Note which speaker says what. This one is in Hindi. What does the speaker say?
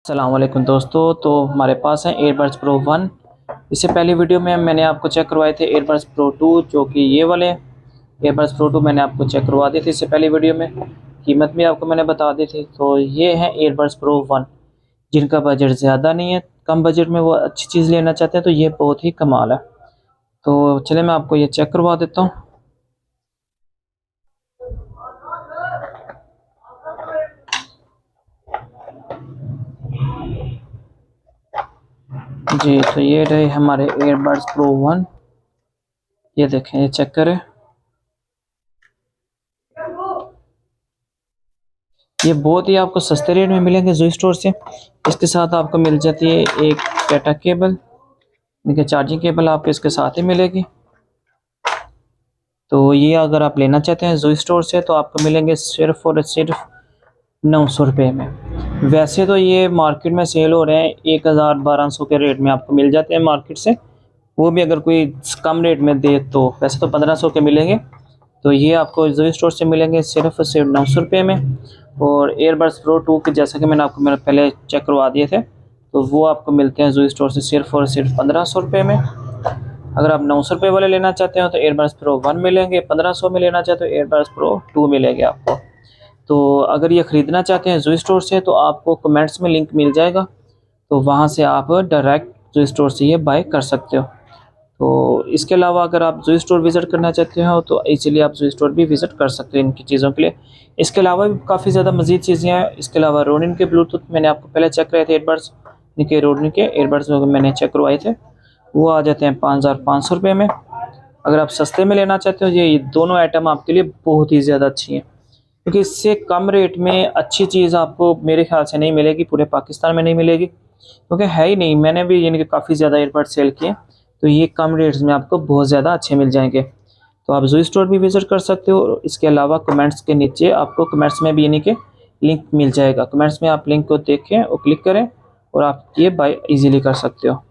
Speaker 1: अस्सलाम वालेकुम दोस्तों। तो हमारे पास है एयरबड्स प्रो 1। इससे पहले वीडियो में मैंने आपको चेक करवाए थे एयरबड्स प्रो 2, जो कि ये वाले एयरबड्स प्रो 2 मैंने आपको चेक करवा दिए थे इससे पहले वीडियो में। कीमत भी आपको मैंने बता दी थी। तो ये है एयरबड्स प्रो 1, जिनका बजट ज़्यादा नहीं है, कम बजट में वो अच्छी चीज़ लेना चाहते हैं तो ये बहुत ही कमाल है। तो चले मैं आपको ये चेक करवा देता हूँ। जी, तो ये रहे हमारे एयरबड्स प्रो 1। ये देखें, ये चेक करें। ये बहुत ही आपको सस्ते रेट में मिलेंगे जोई स्टोर से। इसके साथ आपको मिल जाती है एक डाटा केबल, देखिए चार्जिंग केबल आपको इसके साथ ही मिलेगी। तो ये अगर आप लेना चाहते हैं जोई स्टोर से तो आपको मिलेंगे सिर्फ और सिर्फ 900 रुपये में। वैसे तो ये मार्केट में सेल हो रहे हैं 1000-1200 के रेट में आपको मिल जाते हैं मार्केट से। वो भी अगर कोई कम रेट में दे तो वैसे तो 1500 के मिलेंगे। तो ये आपको जोई स्टोर से मिलेंगे सिर्फ और सिर्फ 900 रुपये में। और एयरबड्स प्रो 2 के जैसा कि मैंने आपको मेरे पहले चेक करवा दिए थे, तो वो आपको मिलते हैं जोई स्टोर से सिर्फ और सिर्फ 1500 रुपये में। अगर आप 900 रुपये वाले लेना चाहते हो तो एयरबड्स प्रो 1 मिलेंगे, 1500 में लेना चाहते हो एयरबड्स प्रो 2 मिलेंगे आपको। तो अगर ये ख़रीदना चाहते हैं जोई स्टोर से तो आपको कमेंट्स में लिंक मिल जाएगा, तो वहाँ से आप डायरेक्ट जोई स्टोर से ये बाय कर सकते हो। तो इसके अलावा अगर आप जोई स्टोर विज़िट करना चाहते हो तो इजीली आप जोई स्टोर भी विज़िट कर सकते हो इनकी चीज़ों के लिए। इसके अलावा भी काफ़ी ज़्यादा मज़ीद चीज़ें हैं। इसके अलावा रोनिन के ब्लूटूथ मैंने आपको पहले चेक कराए थे एयरबड्स, इनके रोनिन के एयरबड्स जो मैंने चेक करवाए थे वो आ जाते हैं 5500 रुपये में। अगर आप सस्ते में लेना चाहते हो ये दोनों आइटम आपके लिए बहुत ही ज़्यादा अच्छी हैं, क्योंकि इससे कम रेट में अच्छी चीज़ आपको मेरे ख्याल से नहीं मिलेगी, पूरे पाकिस्तान में नहीं मिलेगी, क्योंकि है ही नहीं। मैंने भी यानी कि काफ़ी ज़्यादा एयरबड्स सेल किए, तो ये कम रेट्स में आपको बहुत ज़्यादा अच्छे मिल जाएंगे। तो आप जोई स्टोर भी विज़िट कर सकते हो। इसके अलावा कमेंट्स के नीचे आपको कमेंट्स में भी यानी कि लिंक मिल जाएगा। कमेंट्स में आप लिंक को देखें और क्लिक करें और आप ये बाय इजीली कर सकते हो।